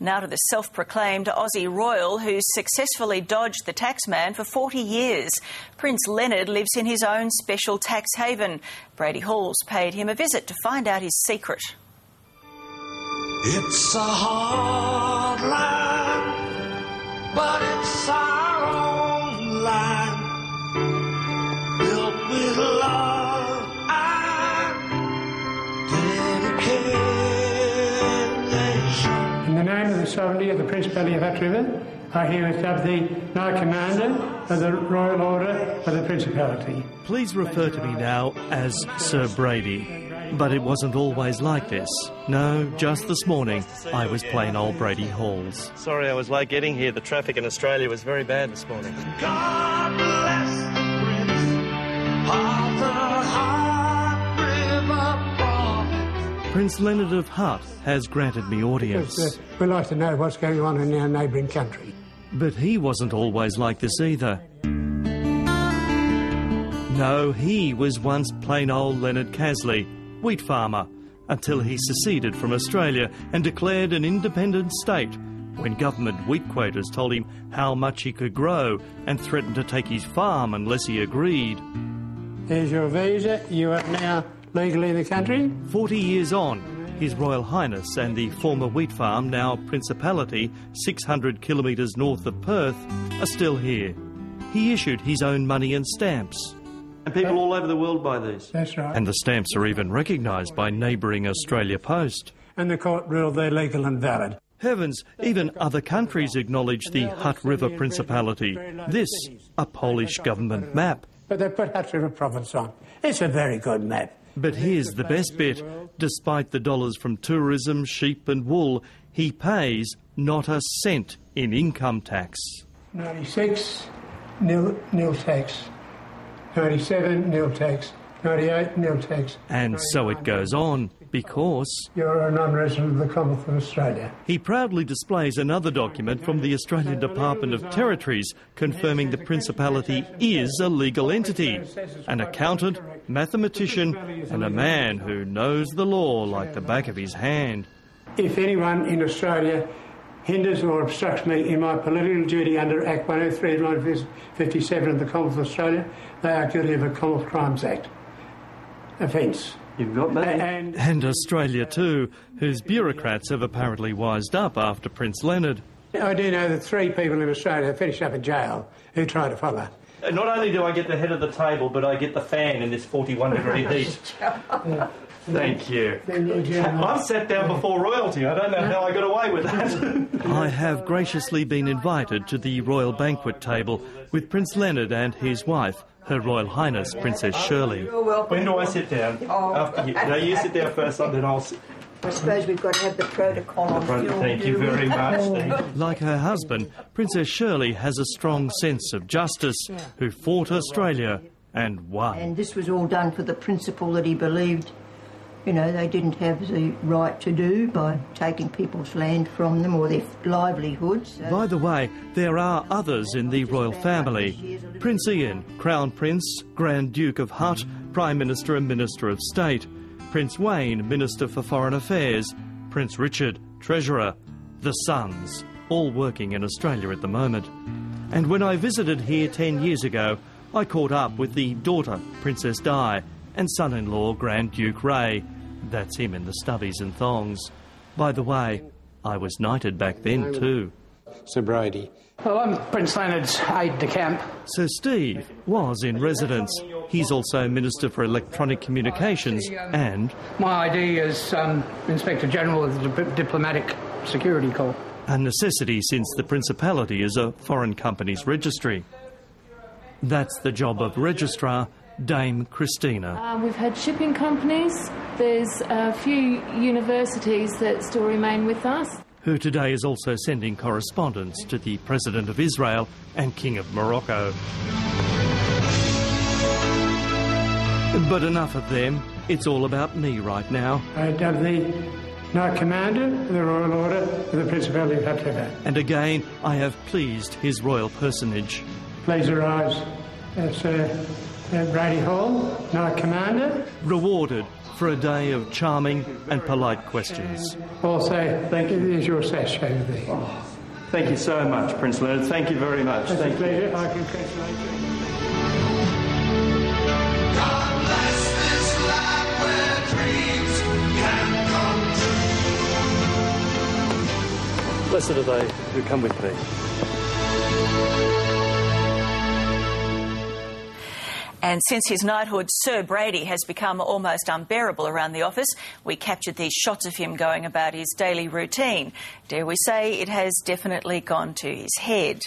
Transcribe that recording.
Now to the self-proclaimed Aussie royal who's successfully dodged the taxman for 40 years. Prince Leonard lives in his own special tax haven. Brady Halls paid him a visit to find out his secret. It's a hard line, but it's our own line, built with love and dedication. In the name of the sovereignty of the Principality of Hutt River, I herewith dub thee Knight Commander of the Royal Order of the Principality. Please refer to me now as Sir Brady. But it wasn't always like this. No, just this morning, I was plain old Brady Halls. Sorry I was late getting here. The traffic in Australia was very bad this morning. God bless the Prince of the Hutt River Province. Prince Leonard of Hutt has granted me audience. We'd like to know what's going on in our neighbouring country. But he wasn't always like this either. No, he was once plain old Leonard Casley, wheat farmer, until he seceded from Australia and declared an independent state when government wheat quotas told him how much he could grow and threatened to take his farm unless he agreed. Here's your visa. You are now legally in the country. 40 years on, His Royal Highness and the former wheat farm, now Principality, 600 kilometres north of Perth, are still here. He issued his own money and stamps. And people all over the world buy these. That's right. And the stamps are even recognised by neighbouring Australia Post. And the court ruled they're legal and valid. Heavens, even other countries acknowledge the Hutt River Principality. This, a Polish government map. But they put Hutt River Province on. It's a very good map. But here's the best bit. Despite the dollars from tourism, sheep and wool, he pays not a cent in income tax. 96, nil tax. 97, nil tax. 98, nil tax. And so it goes on, because you're a non-resident of the Commonwealth of Australia. He proudly displays another document from the Australian Department of Territories confirming the Principality is a legal entity. An accountant, mathematician and a man who knows the law like the back of his hand. If anyone in Australia hinders or obstructs me in my political duty under Act 103 of 1957 of the Commonwealth of Australia, they are guilty of a Commonwealth Crimes Act offence. You've got that. And Australia too, whose bureaucrats have apparently wised up after Prince Leonard. I do know that 3 people in Australia finished up in jail who tried to follow. Not only do I get the head of the table, but I get the fan in this 41-degree heat. Thank you. I've sat down before royalty. I don't know how I got away with that. I have graciously been invited to the royal banquet table with Prince Leonard and his wife, Her Royal Highness Princess Shirley. When do I sit down? After you. No, you sit down first, and then I'll sit. I suppose we've got to have the protocol on. Thank you very much. Like her husband, Princess Shirley has a strong sense of justice, who fought Australia and won. And this was all done for the principle that he believed, you know, they didn't have the right to do by taking people's land from them or their livelihoods. By the way, there are others in the royal family. Prince Ian, Crown Prince, Grand Duke of Hutt, Prime Minister and Minister of State. Prince Wayne, Minister for Foreign Affairs. Prince Richard, Treasurer. The sons, all working in Australia at the moment. And when I visited here 10 years ago, I caught up with the daughter, Princess Di, and son-in-law, Grand Duke Ray. That's him in the stubbies and thongs. By the way, I was knighted back then too. Sir Brady. Well, I'm Prince Leonard's aide-de-camp. Sir Steve was in residence. He's also Minister for Electronic Communications and... My ID is Inspector General of the Diplomatic Security Corps. A necessity since the Principality is a foreign company's registry. That's the job of Registrar Dame Christina. We've had shipping companies. There's a few universities that still remain with us. Who today is also sending correspondence to the President of Israel and King of Morocco. But enough of them. It's all about me right now. I dub thee Knight Commander of the Royal Order of the Principality of Hutt River. And again, I have pleased his royal personage. Please arise, Sir Brady Hall, Knight Commander. Rewarded for a day of charming and polite questions. Also, thank you. There's your sash over there. Oh, thank you so much, Prince Leonard. Thank you very much. It's Thank a pleasure. you. I congratulate you. God bless this land where dreams can come true. Blessed are they who come with me. And since his knighthood, Sir Brady has become almost unbearable around the office. We captured these shots of him going about his daily routine. Dare we say it has definitely gone to his head.